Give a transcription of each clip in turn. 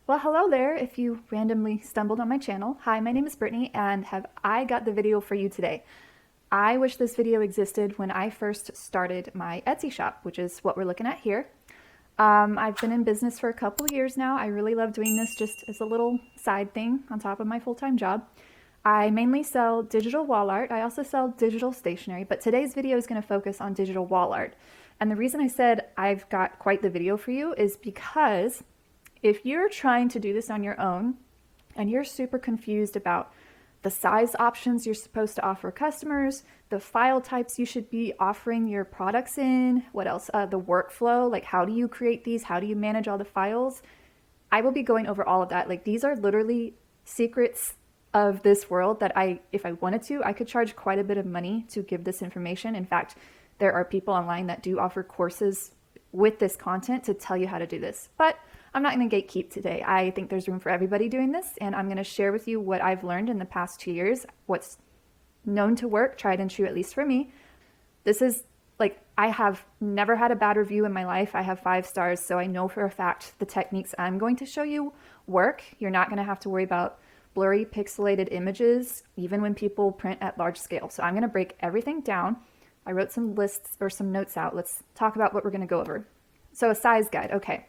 Well, hello there if you randomly stumbled on my channel. Hi, my name is Brittany and have I got the video for you today. I wish this video existed when I first started my Etsy shop, which is what we're looking at here. I've been in business for a couple years now. I really love doing this just as a little side thing on top of my full-time job. I mainly sell digital wall art. I also sell digital stationery, but today's video is going to focus on digital wall art. And the reason I said I've got quite the video for you is because if you're trying to do this on your own and you're super confused about the size options you're supposed to offer customers, the file types you should be offering your products in, what else, the workflow, like how do you create these, how do you manage all the files, I will be going over all of that. Like these are literally secrets of this world that if I wanted to, I could charge quite a bit of money to give this information. In fact, there are people online that do offer courses with this content to tell you how to do this. But I'm not going to gatekeep today. I think there's room for everybody doing this, and I'm going to share with you what I've learned in the past 2 years, what's known to work, tried and true, at least for me. This is like, I have never had a bad review in my life. I have 5 stars, so I know for a fact the techniques I'm going to show you work. You're not going to have to worry about blurry, pixelated images, even when people print at large scale. So I'm going to break everything down. I wrote some lists or some notes out. Let's talk about what we're going to go over. So a size guide. Okay.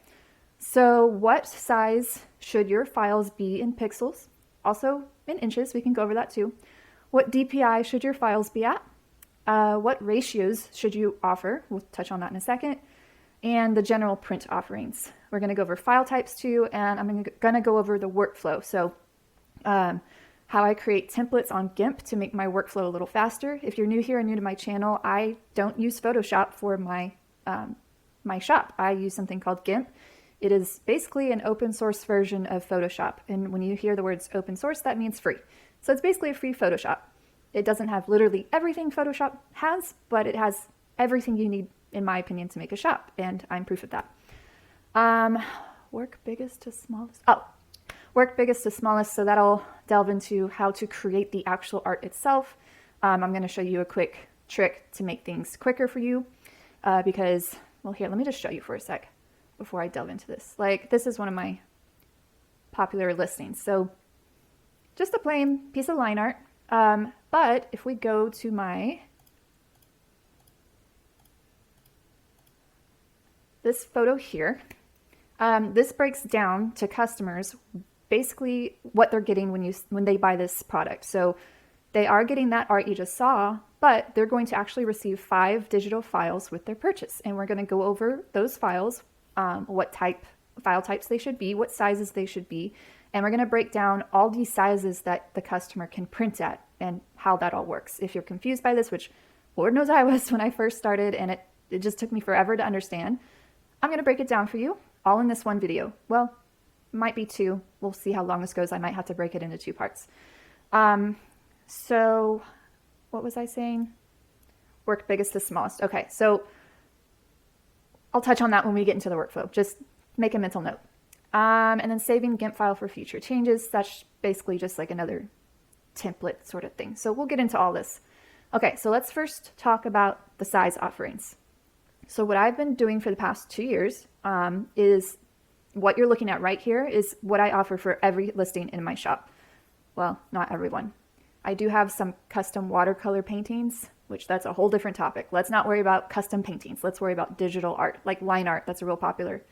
So what size should your files be in pixels? Also in inches, we can go over that too. What DPI should your files be at? What ratios should you offer? We'll touch on that in a second. And the general print offerings. We're going to go over file types too, and I'm going to go over the workflow. So how I create templates on GIMP to make my workflow a little faster. If you're new here and new to my channel, I don't use Photoshop for my shop. I use something called GIMP. It is basically an open source version of Photoshop. And when you hear the words open source, that means free. So it's basically a free Photoshop. It doesn't have literally everything Photoshop has, but it has everything you need, in my opinion, to make a shop. And I'm proof of that. Work biggest to smallest. Oh, work biggest to smallest. So that'll delve into how to create the actual art itself. I'm going to show you a quick trick to make things quicker for you because, well, here, let me just show you for a sec before I delve into this. Like, this is one of my popular listings. So just a plain piece of line art. But if we go to this photo here, this breaks down to customers basically what they're getting when they buy this product. So they are getting that art you just saw, but they're going to actually receive 5 digital files with their purchase. And we're going to go over those files, what file types they should be, what sizes they should be, and we're going to break down all these sizes that the customer can print at and how that all works. If you're confused by this, which Lord knows I was when I first started, and it just took me forever to understand, I'm going to break it down for you all in this one video. Well, might be 2. We'll see how long this goes. I might have to break it into 2 parts. So what was I saying? Work biggest to smallest. Okay, so I'll touch on that when we get into the workflow. Just make a mental note. And then saving GIMP file for future changes. That's basically just like another template sort of thing. So we'll get into all this. Okay, so let's first talk about the size offerings. So what I've been doing for the past 2 years is what you're looking at right here is what I offer for every listing in my shop. Well, not everyone. I do have some custom watercolor paintings, which that's a whole different topic. Let's not worry about custom paintings. Let's worry about digital art, like line art. That's a real popular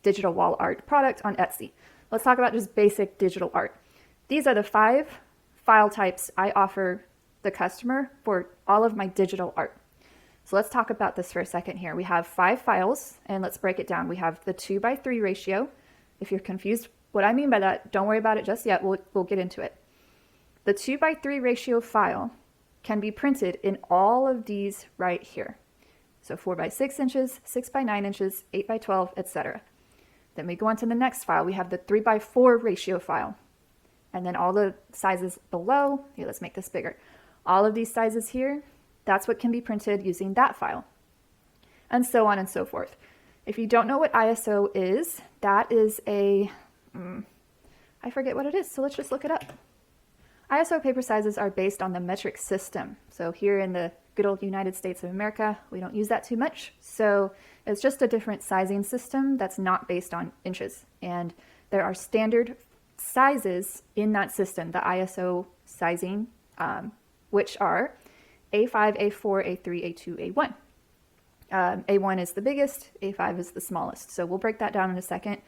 digital wall art product on Etsy. Let's talk about just basic digital art. These are the 5 file types I offer the customer for all of my digital art. So let's talk about this for a second here. We have 5 files, and let's break it down. We have the 2:3 ratio. If you're confused what I mean by that, don't worry about it just yet. We'll get into it. The 2:3 ratio file can be printed in all of these right here. So 4x6 inches, 6x9 inches, 8x12, etc. Then we go on to the next file. We have the 3:4 ratio file. And then all the sizes below, here, let's make this bigger. All of these sizes here, that's what can be printed using that file. And so on and so forth. If you don't know what ISO is, that is I forget what it is, so let's just look it up. ISO paper sizes are based on the metric system. So here in the good old United States of America, we don't use that too much. So it's just a different sizing system that's not based on inches. And there are standard sizes in that system, the ISO sizing, which are A5, A4, A3, A2, A1. A1 is the biggest, A5 is the smallest. So we'll break that down in a second.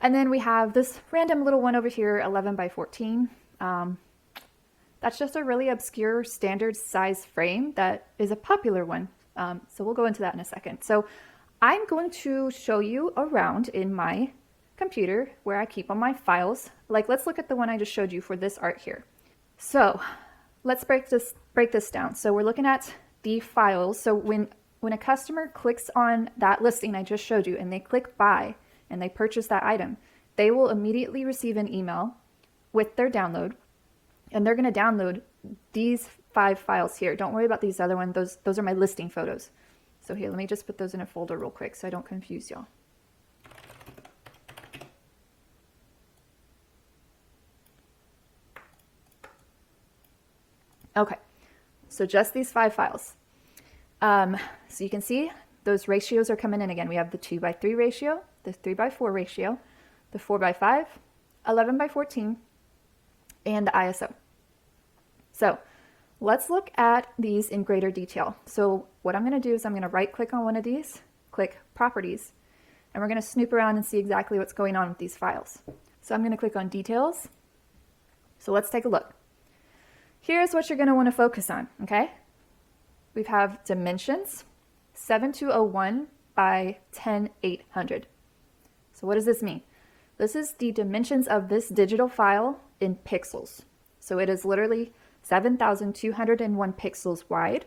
And then we have this random little one over here, 11 by 14. That's just a really obscure standard size frame that is a popular one. So we'll go into that in a second. So I'm going to show you around in my computer where I keep all my files. Like, let's look at the one I just showed you for this art here. So let's break this down. So we're looking at the files. So when a customer clicks on that listing I just showed you and they click buy and they purchase that item, they will immediately receive an email with their download, and they're going to download these 5 files here. Don't worry about these other ones. Those are my listing photos. So here, let me just put those in a folder real quick so I don't confuse y'all. Okay, so just these 5 files. So you can see those ratios are coming in again. We have the 2:3 ratio, the 3:4 ratio, the 4:5, 11 by 14, and the ISO. So let's look at these in greater detail. So what I'm going to do is I'm going to right click on one of these, click properties, and we're going to snoop around and see exactly what's going on with these files. So I'm going to click on details. So let's take a look. Here's what you're going to want to focus on, okay? We have dimensions, 7201 by 10800. So what does this mean? This is the dimensions of this digital file in pixels. So it is literally 7,201 pixels wide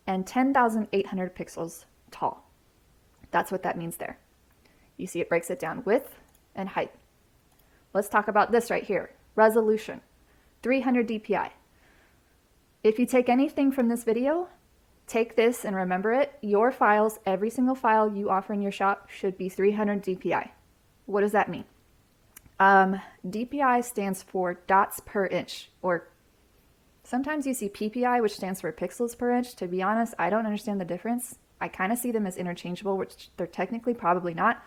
and 10,800 pixels tall. That's what that means there. You see it breaks it down width and height. Let's talk about this right here. Resolution, 300 dpi. If you take anything from this video, take this and remember it. Your files, every single file you offer in your shop should be 300 dpi. What does that mean? DPI stands for dots per inch, or sometimes you see PPI, which stands for pixels per inch. To be honest, I don't understand the difference. I kind of see them as interchangeable, which they're technically probably not,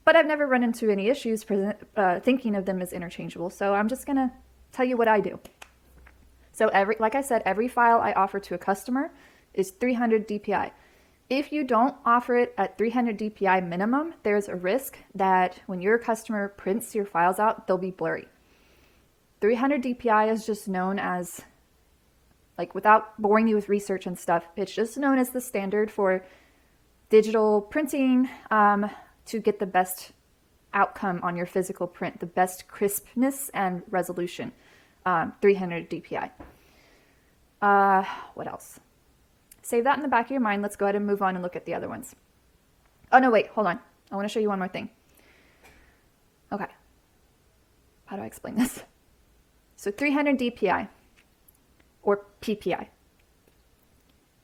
but I've never run into any issues thinking of them as interchangeable. So I'm just gonna tell you what I do. So like I said, every file I offer to a customer is 300 dpi. If you don't offer it at 300 dpi minimum, there's a risk that when your customer prints your files out, they'll be blurry. 300 dpi is just known as, like, without boring you with research and stuff, it's just known as the standard for digital printing to get the best outcome on your physical print, the best crispness and resolution, 300 dpi. What else? Save that in the back of your mind. Let's go ahead and move on and look at the other ones. Oh, no, wait, hold on. I want to show you one more thing. Okay. How do I explain this? So 300 dpi, or PPI.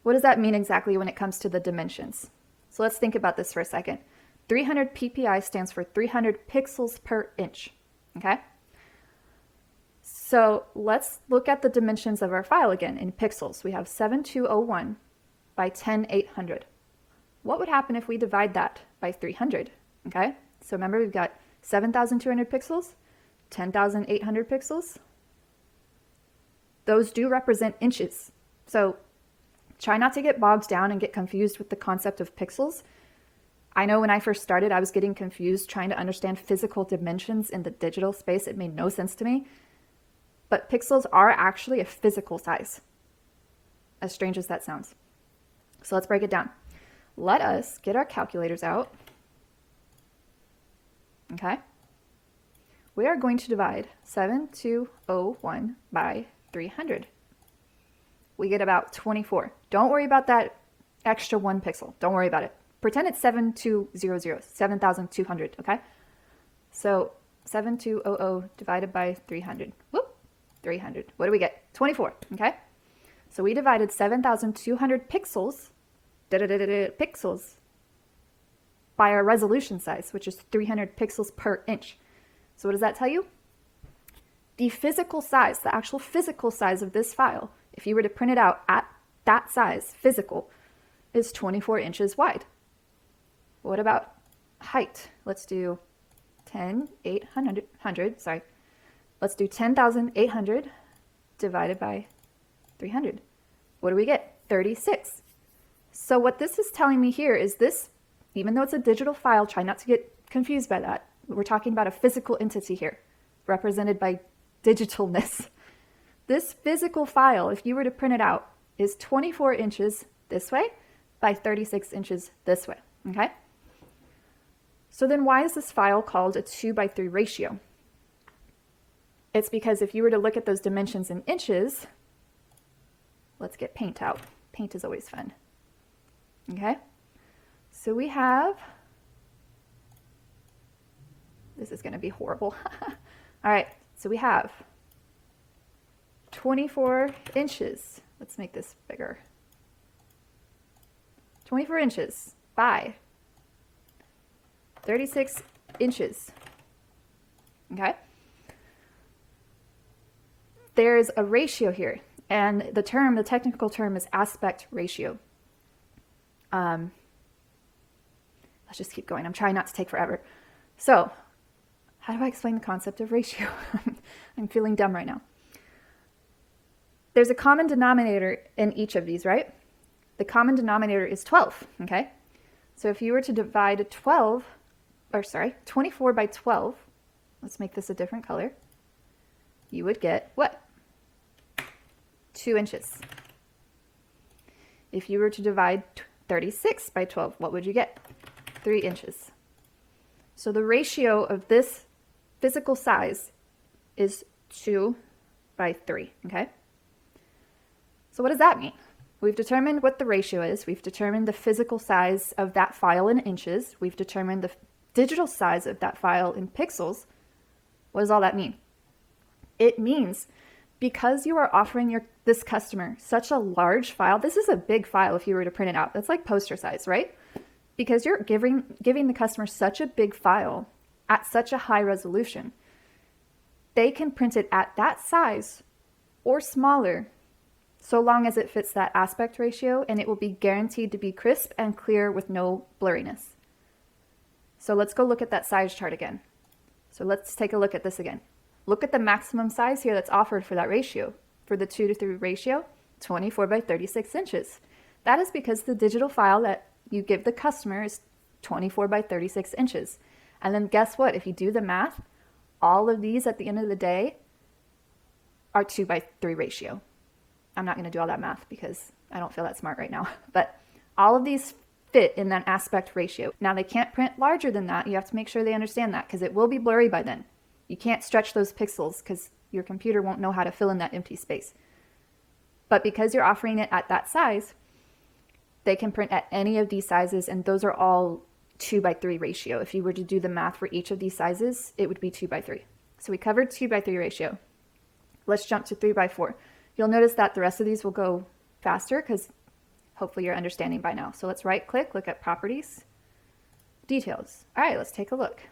What does that mean exactly when it comes to the dimensions? So let's think about this for a second. 300 PPI stands for 300 pixels per inch, okay? So let's look at the dimensions of our file again in pixels. We have 7201 by 10800. What would happen if we divide that by 300? Okay, so remember we've got 7,200 pixels, 10,800 pixels. Those do represent inches. So try not to get bogged down and get confused with the concept of pixels. I know when I first started, I was getting confused trying to understand physical dimensions in the digital space. It made no sense to me. But pixels are actually a physical size, as strange as that sounds. So let's break it down. Let us get our calculators out. Okay. We are going to divide 7201 by 300. We get about 24. Don't worry about that extra 1 pixel. Don't worry about it. Pretend it's 7200, 7,200, okay? So 7200 divided by 300. Whoop, 300. What do we get? 24, okay? So we divided 7,200 pixels, pixels, by our resolution size, which is 300 pixels per inch. So what does that tell you? The physical size, the actual physical size of this file, if you were to print it out at that size, physical, is 24 inches wide. What about height? Let's do sorry. Let's do 10,800 divided by 300. What do we get? 36. So what this is telling me here is this, even though it's a digital file, try not to get confused by that. We're talking about a physical entity here, represented by digitalness. This physical file, if you were to print it out, is 24 inches this way by 36 inches this way, okay? So then why is this file called a 2:3 ratio? It's because if you were to look at those dimensions in inches, let's get paint out. Paint is always fun. Okay, so we have, this is going to be horrible. All right, so we have 24 inches. Let's make this bigger. 24 inches by 36 inches. Okay, there's a ratio here, and the technical term is aspect ratio. Let's just keep going. I'm trying not to take forever. So, how do I explain the concept of ratio? I'm feeling dumb right now. There's a common denominator in each of these, right? The common denominator is 12, okay? So if you were to divide 24 by 12, let's make this a different color, you would get what? 2 inches. If you were to divide 36 by 12, what would you get? 3 inches. So the ratio of this physical size is 2:3, okay? So what does that mean? We've determined what the ratio is. We've determined the physical size of that file in inches. We've determined the digital size of that file in pixels. What does all that mean? It means because you are offering this customer such a large file, this is a big file if you were to print it out. That's like poster size, right? Because you're giving the customer such a big file at such a high resolution, they can print it at that size or smaller, so long as it fits that aspect ratio, and it will be guaranteed to be crisp and clear with no blurriness. So let's go look at that size chart again. So let's take a look at this again. Look at the maximum size here that's offered for that ratio. For the 2:3 ratio, 24 by 36 inches. That is because the digital file that you give the customer is 24 by 36 inches. And then guess what? If you do the math, all of these at the end of the day are 2:3 ratio. I'm not going to do all that math because I don't feel that smart right now. But all of these fit in that aspect ratio. Now they can't print larger than that. You have to make sure they understand that because it will be blurry by then. You can't stretch those pixels because your computer won't know how to fill in that empty space. But because you're offering it at that size, they can print at any of these sizes, and those are all 2:3 ratio. If you were to do the math for each of these sizes, it would be 2:3. So we covered 2:3 ratio. Let's jump to 3:4. You'll notice that the rest of these will go faster because hopefully you're understanding by now. So let's right click, look at properties, details. All right, let's take a look.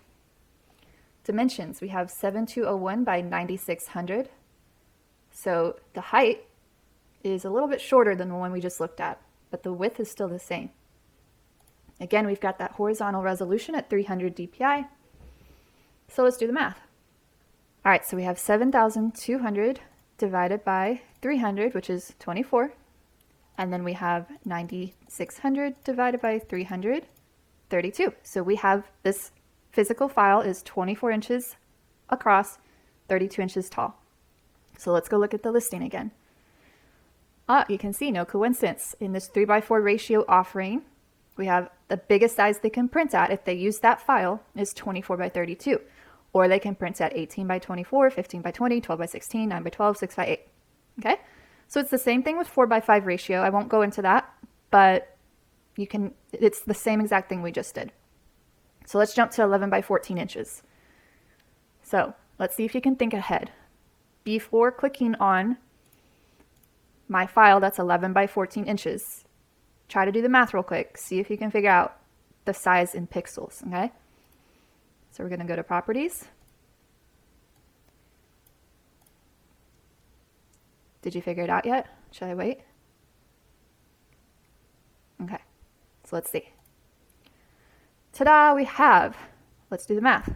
Dimensions, we have 7201 by 9600. So the height is a little bit shorter than the one we just looked at, but the width is still the same. Again, we've got that horizontal resolution at 300 dpi. So let's do the math. All right, so we have 7,200 divided by 300, which is 24. And then we have 9,600 divided by 300, 32. So we have this physical file is 24 inches across, 32 inches tall. So let's go look at the listing again. You can see, no coincidence. In this 3:4 ratio offering, we have the biggest size they can print at, if they use that file, is 24 by 32. Or they can print at 18 by 24, 15 by 20, 12 by 16, 9 by 12, 6 by 8. Okay? So it's the same thing with 4:5 ratio. I won't go into that, but it's the same exact thing we just did. So let's jump to 11 by 14 inches. So let's see if you can think ahead. Before clicking on my file that's 11 by 14 inches, try to do the math real quick. See if you can figure out the size in pixels, okay? So we're going to go to properties. Did you figure it out yet? Should I wait? Okay, so let's see. Ta-da, we have, let's do the math.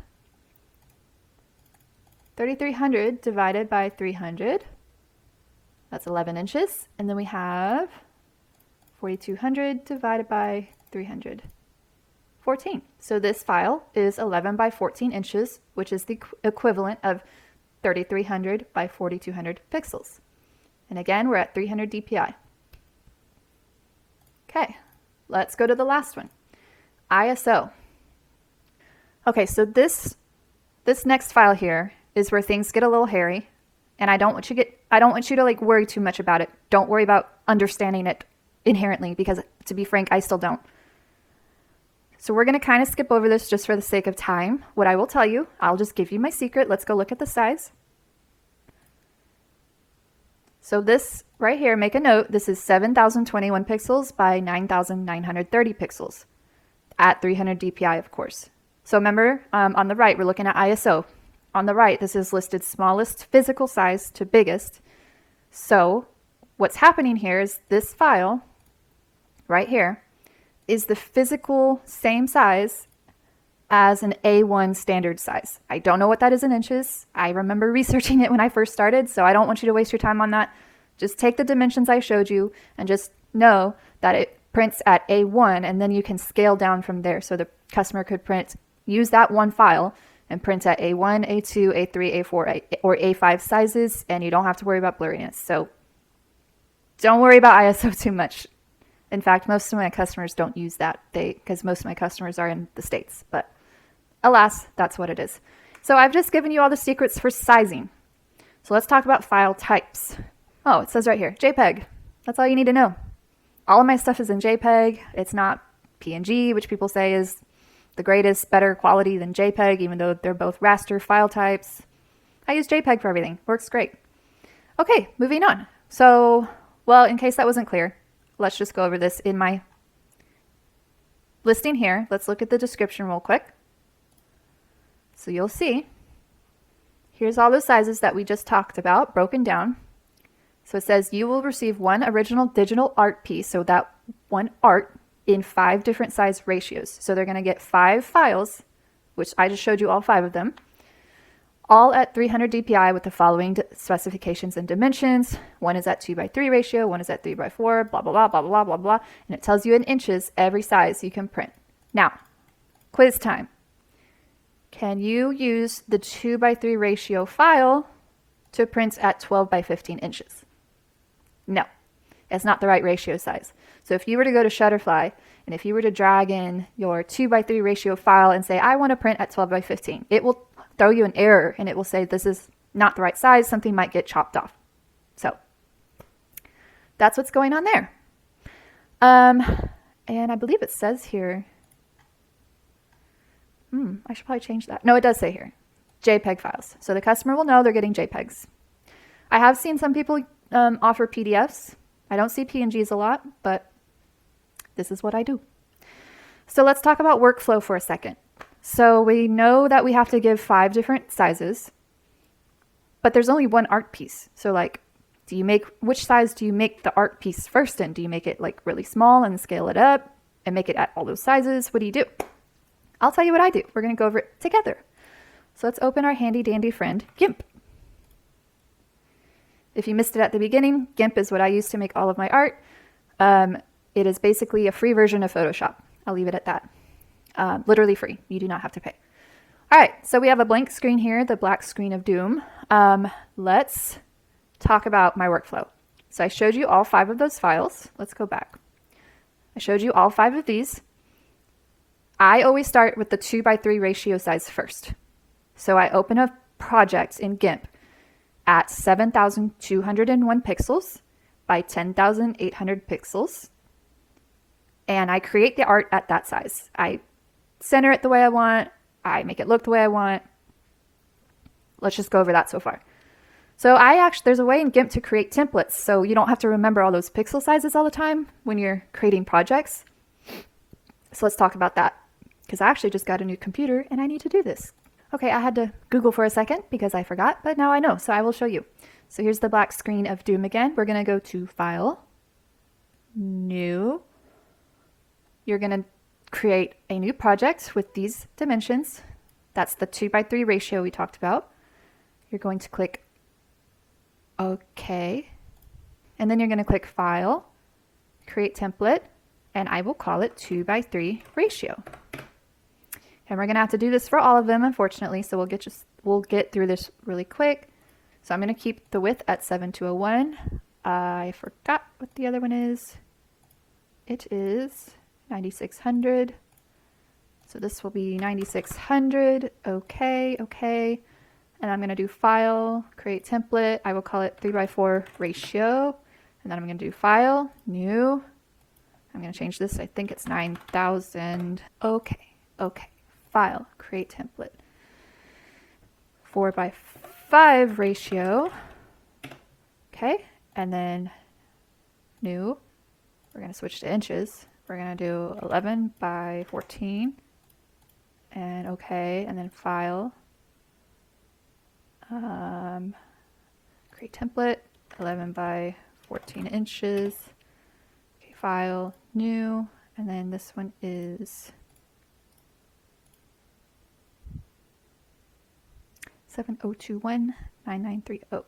3,300 divided by 300, that's 11 inches. And then we have 4,200 divided by 300, 14. So this file is 11 by 14 inches, which is the equivalent of 3,300 by 4,200 pixels. And again, we're at 300 dpi. Okay, let's go to the last one, ISO. Okay, so this next file here is where things get a little hairy, and I don't want you to like worry too much about it. Don't worry about understanding it inherently, because to be frank, I still don't. So we're going to kind of skip over this just for the sake of time. What I will tell you, I'll just give you my secret. Let's go look at the size. So this right here, make a note, this is 7,021 pixels by 9,930 pixels at 300 dpi, of course. So remember, on the right, we're looking at ISO. On the right, this is listed smallest physical size to biggest. So what's happening here is this file right here is the physical same size as an A1 standard size. I don't know what that is in inches. I remember researching it when I first started, so I don't want you to waste your time on that. Just take the dimensions I showed you and just know that it prints at A1, and then you can scale down from there. So the customer could use that one file and print at A1, A2, A3, A4, or A5 sizes, and you don't have to worry about blurriness. So don't worry about ISO too much. In fact, most of my customers don't use that because most of my customers are in the States, but alas, that's what it is. So I've just given you all the secrets for sizing. So let's talk about file types. Oh, it says right here, JPEG. That's all you need to know. All of my stuff is in JPEG. It's not PNG, which people say is the greatest, better quality than JPEG, even though they're both raster file types. I use JPEG for everything. Works great. Okay, moving on. So, well, in case that wasn't clear, let's just go over this in my listing here. Let's look at the description real quick. So you'll see, here's all the sizes that we just talked about broken down. So it says you will receive one original digital art piece, so that one art in 5 different size ratios. So they're going to get 5 files, which I just showed you all 5 of them, all at 300 dpi with the following specifications and dimensions. One is at 2:3 ratio, one is at 3:4, blah, blah, blah, blah, blah, blah, blah. And it tells you in inches every size you can print. Now, quiz time. Can you use the 2:3 ratio file to print at 12:15 inches? No, it's not the right ratio size. So if you were to go to Shutterfly, and if you were to drag in your 2:3 ratio file and say, I want to print at 12:15, it will throw you an error and it will say this is not the right size, something might get chopped off. So that's what's going on there. And I believe it says here, I should probably change that. No, it does say here, JPEG files. So the customer will know they're getting JPEGs. I have seen some people offer PDFs. I don't see PNGs a lot, but this is what I do. So let's talk about workflow for a second. So we know that we have to give 5 different sizes, but there's only one art piece. So like, which size do you make the art piece first in? Do you make it like really small and scale it up and make it at all those sizes? What do you do? I'll tell you what I do. We're going to go over it together. So let's open our handy dandy friend, GIMP. If you missed it at the beginning, GIMP is what I use to make all of my art. It is basically a free version of Photoshop. I'll leave it at that. Literally free. You do not have to pay. All right, so we have a blank screen here, the black screen of doom. Let's talk about my workflow. So I showed you all 5 of those files. Let's go back. I showed you all 5 of these. I always start with the 2:3 ratio size first. So I open a project in GIMP at 7,201 pixels by 10,800 pixels. And I create the art at that size. I center it the way I want. I make it look the way I want. Let's just go over that so far. So there's a way in GIMP to create templates, so you don't have to remember all those pixel sizes all the time when you're creating projects. So let's talk about that, because I actually just got a new computer and I need to do this. Okay, I had to Google for a second because I forgot, but now I know, so I will show you. So here's the black screen of doom again. We're going to go to File, New. You're going to create a new project with these dimensions. That's the 2:3 ratio we talked about. you're going to click OK. And then you're going to click File, Create Template, and I will call it 2:3 ratio. And we're going to have to do this for all of them, unfortunately, so we'll get through this really quick. So I'm going to keep the width at 7201. I forgot what the other one is. It is 9600. So this will be 9600. Okay, okay. And I'm going to do File, Create Template. I will call it 3:4 ratio. And then I'm going to do File, New. I'm going to change this. I think it's 9000. Okay, okay. File, Create Template. 4:5 ratio. Okay, and then New. We're going to switch to inches. We're going to do 11:14. And okay, and then File. Create Template, 11:14 inches. Okay, File, New, and then this one is 7021 9930.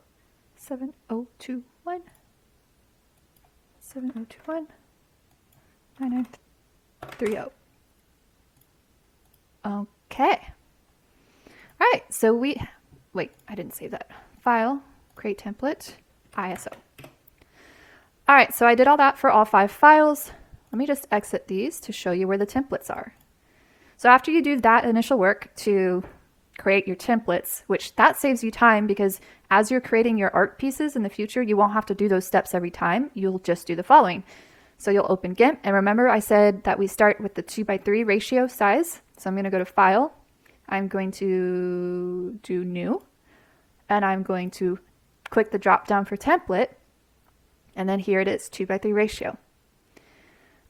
7021 7021 9930. Okay. All right, so wait, I didn't save that. File, Create Template, ISO. All right, so I did all that for all 5 files. Let me just exit these to show you where the templates are. So after you do that initial work to create your templates, which that saves you time because as you're creating your art pieces in the future, you won't have to do those steps every time. You'll just do the following. So you'll open GIMP, and remember I said that we start with the 2:3 ratio size. So I'm going to go to File. I'm going to do New, and I'm going to click the drop down for Template, and then here it is, 2:3 ratio.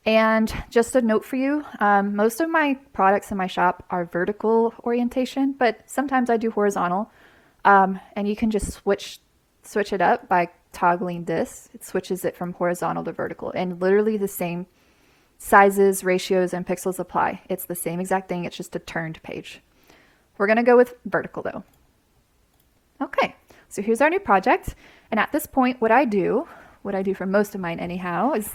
And just a note for you, most of my products in my shop are vertical orientation, but sometimes I do horizontal, and you can just switch it up by toggling this. It switches it from horizontal to vertical, and literally the same sizes, ratios, and pixels apply. It's the same exact thing, it's just a turned page. We're going to go with vertical though. Okay, so here's our new project, and at this point what I do for most of mine anyhow, is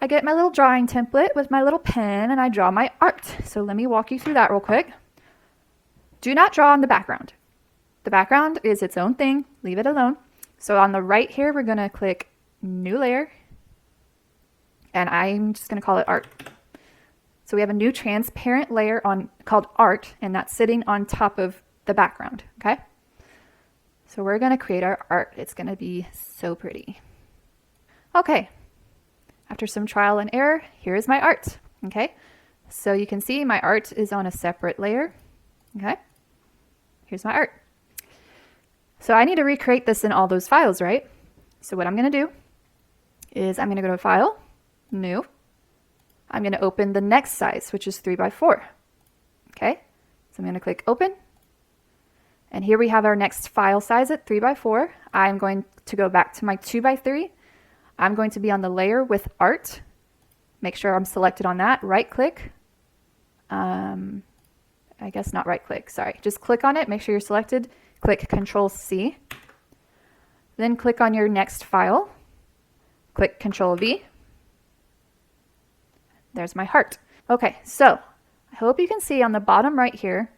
I get my little drawing template with my little pen and I draw my art. So let me walk you through that real quick. Do not draw on the background. The background is its own thing, leave it alone. So on the right here, we're gonna click New Layer, and I'm just gonna call it Art. So we have a new transparent layer called Art, and that's sitting on top of the background, okay? So we're gonna create our art. It's gonna be so pretty. Okay, after some trial and error, here is my art, okay? So you can see my art is on a separate layer, okay? Here's my art. So I need to recreate this in all those files, right? So what I'm gonna do is I'm gonna go to File, New. I'm gonna open the next size, which is 3:4, okay? So I'm gonna click Open. And here we have our next file size at 3:4. I'm going to go back to my 2:3. I'm going to be on the layer with Art. Make sure I'm selected on that. Right click. I guess not right click, sorry. Just click on it, make sure you're selected. Click Control C. Then click on your next file. Click Control V. There's my heart. Okay, so I hope you can see on the bottom right here,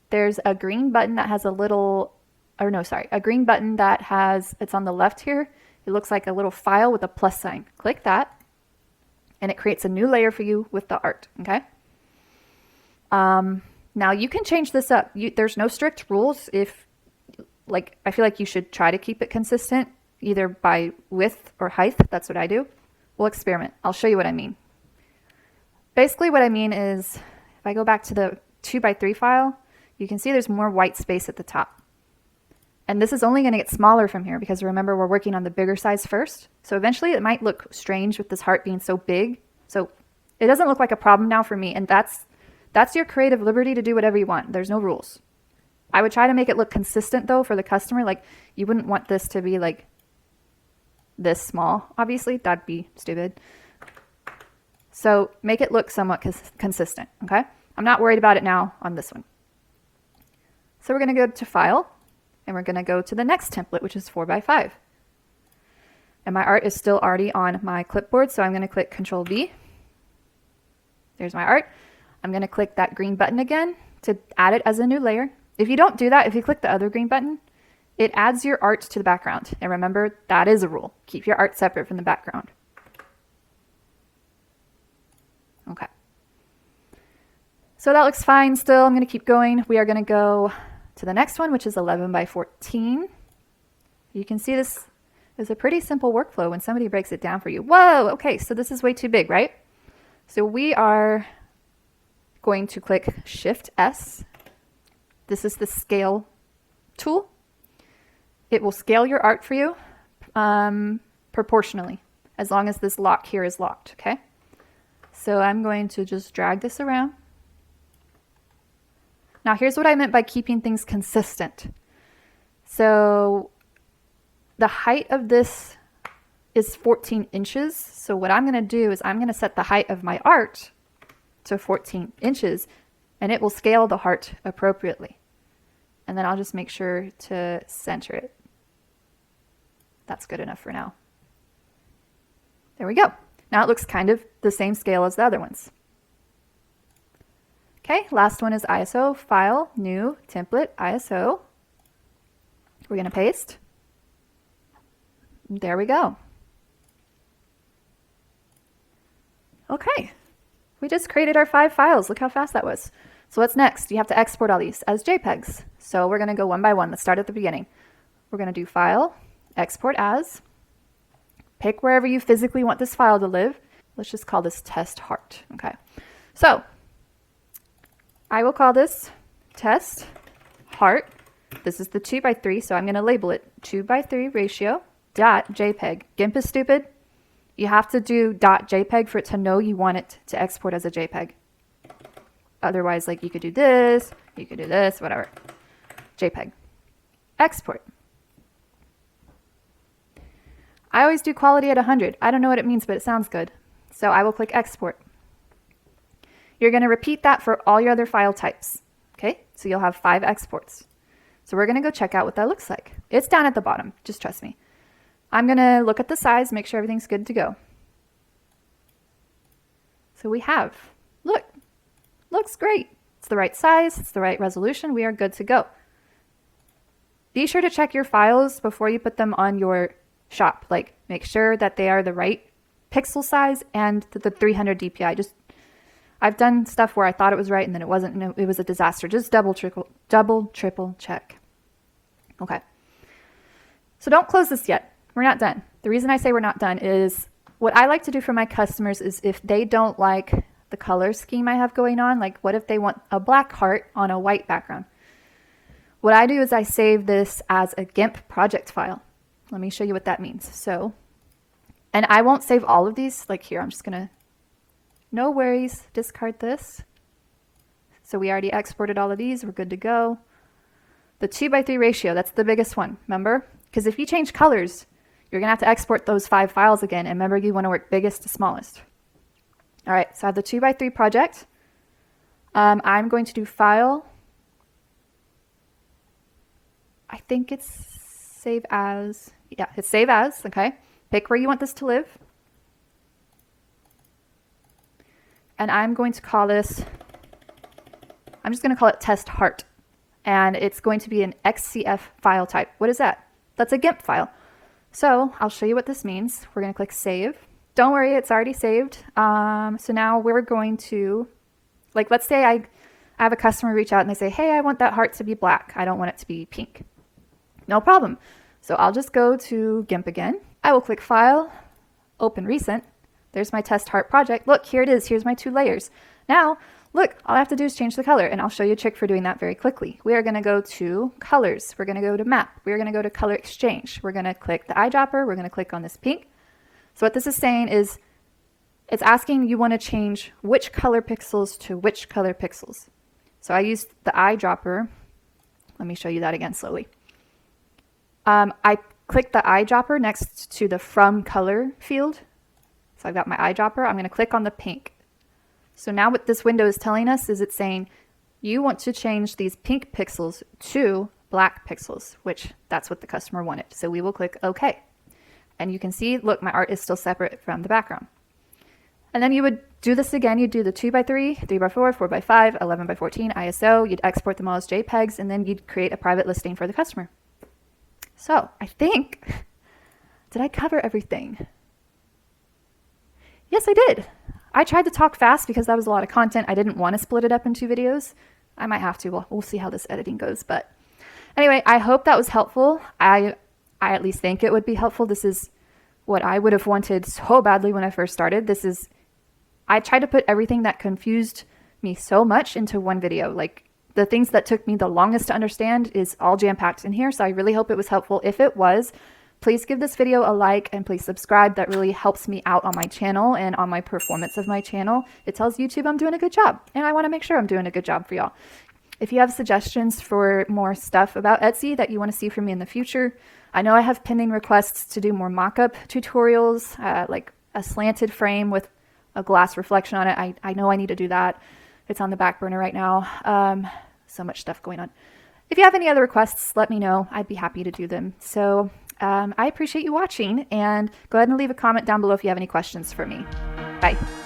there's a green button that has a little, or no, sorry, a green button that has, it's on the left here. It looks like a little file with a plus sign. Click that, and it creates a new layer for you with the art, okay? Now you can change this up. There's no strict rules. I feel like you should try to keep it consistent, either by width or height. That's what I do. We'll experiment. I'll show you what I mean. Basically what I mean is, if I go back to the 2:3 file, you can see there's more white space at the top. And this is only going to get smaller from here because remember we're working on the bigger size first. So eventually it might look strange with this heart being so big. So it doesn't look like a problem now for me, and that's your creative liberty to do whatever you want. There's no rules. I would try to make it look consistent though for the customer. Like you wouldn't want this to be like this small, obviously. That'd be stupid. So make it look somewhat consistent, okay? I'm not worried about it now on this one. So we're going to go to File, and we're going to go to the next template, which is 4x5. And my art is still already on my clipboard, so I'm going to click Control V. There's my art. I'm going to click that green button again to add it as a new layer. If you don't do that, if you click the other green button, it adds your art to the background. And remember, that is a rule. Keep your art separate from the background. Okay. So that looks fine still. I'm going to keep going. We are going to go to the next one, which is 11x14. You can see this is a pretty simple workflow when somebody breaks it down for you. Whoa, okay, so this is way too big, right? So we are going to click Shift S. This is the scale tool. It will scale your art for you proportionally, as long as this lock here is locked, okay? So I'm going to just drag this around. Now here's what I meant by keeping things consistent. So the height of this is 14 inches. So what I'm going to do is I'm going to set the height of my art to 14 inches, and it will scale the heart appropriately. And then I'll just make sure to center it. That's good enough for now. There we go. Now it looks kind of the same scale as the other ones. Okay, last one is ISO, File, New, Template, ISO. We're going to paste. There we go. Okay, we just created our 5 files. Look how fast that was. So what's next? You have to export all these as JPEGs. So we're going to go one by one. Let's start at the beginning. We're going to do File, Export As. Pick wherever you physically want this file to live. Let's just call this Test Heart. Okay, so I will call this Test Heart. This is the 2x3, so I'm going to label it 2x3 ratio dot JPEG. GIMP is stupid. You have to do dot JPEG for it to know you want it to export as a JPEG. Otherwise, like you could do this, whatever. JPEG. Export. I always do quality at 100. I don't know what it means, but it sounds good. So I will click Export. You're going to repeat that for all your other file types. Okay, so you'll have 5 exports. So we're going to go check out what that looks like. It's down at the bottom, just trust me. I'm going to look at the size, make sure everything's good to go. So we have, look, looks great. It's the right size, it's the right resolution, we are good to go. Be sure to check your files before you put them on your shop. Like, make sure that they are the right pixel size and the 300 dpi. I've done stuff where I thought it was right and then it wasn't, and it was a disaster. Just double, triple check. Okay. So don't close this yet. We're not done. The reason I say we're not done is what I like to do for my customers is if they don't like the color scheme I have going on, like what if they want a black heart on a white background? What I do is I save this as a GIMP project file. Let me show you what that means. So, and I won't save all of these. Like here, I'm just going to, no worries, discard this. So we already exported all of these. We're good to go. The 2x3 ratio, that's the biggest one, remember? Because if you change colors, you're going to have to export those 5 files again. And remember, you want to work biggest to smallest. All right, so I have the 2x3 project. I'm going to do File. I think it's Save As. Yeah, it's Save As, okay. Pick where you want this to live. And I'm going to call this, I'm just going to call it Test Heart. And it's going to be an XCF file type. What is that? That's a GIMP file. So I'll show you what this means. We're going to click Save. Don't worry, it's already saved. So now we're going to, like, let's say I have a customer reach out and they say, hey, I want that heart to be black. I don't want it to be pink. No problem. So I'll just go to GIMP again. I will click File, Open Recent. There's my Test Heart project. Look, here it is. Here's my 2 layers. Now, look, all I have to do is change the color, and I'll show you a trick for doing that very quickly. We are going to go to Colors. We're going to go to Map. We're going to go to Color Exchange. We're going to click the eyedropper. We're going to click on this pink. So what this is saying is it's asking you want to change which color pixels to which color pixels. So I used the eyedropper. Let me show you that again slowly. I clicked the eyedropper next to the From Color field. So I've got my eyedropper. I'm going to click on the pink. So now what this window is telling us is it's saying you want to change these pink pixels to black pixels, which that's what the customer wanted. So we will click OK. And you can see, look, my art is still separate from the background. And then you would do this again. You'd do the 2x3, 3x4, 4x5, 11x14 ISO. You'd export them all as JPEGs, and then you'd create a private listing for the customer. So I think, did I cover everything? Yes, I did. I tried to talk fast because that was a lot of content. I didn't want to split it up into videos. I might have to. We'll see how this editing goes. But anyway, I hope that was helpful. I at least think it would be helpful. This is what I would have wanted so badly when I first started. I tried to put everything that confused me so much into one video. Like the things that took me the longest to understand is all jam-packed in here. So I really hope it was helpful. If it was, please give this video a like and please subscribe. That really helps me out on my channel and on my performance of my channel. It tells YouTube I'm doing a good job, and I want to make sure I'm doing a good job for y'all. If you have suggestions for more stuff about Etsy that you want to see from me in the future, I know I have pending requests to do more mock-up tutorials, like a slanted frame with a glass reflection on it. I know I need to do that. It's on the back burner right now. So much stuff going on. If you have any other requests, let me know. I'd be happy to do them. So I appreciate you watching, and go ahead and leave a comment down below if you have any questions for me. Bye.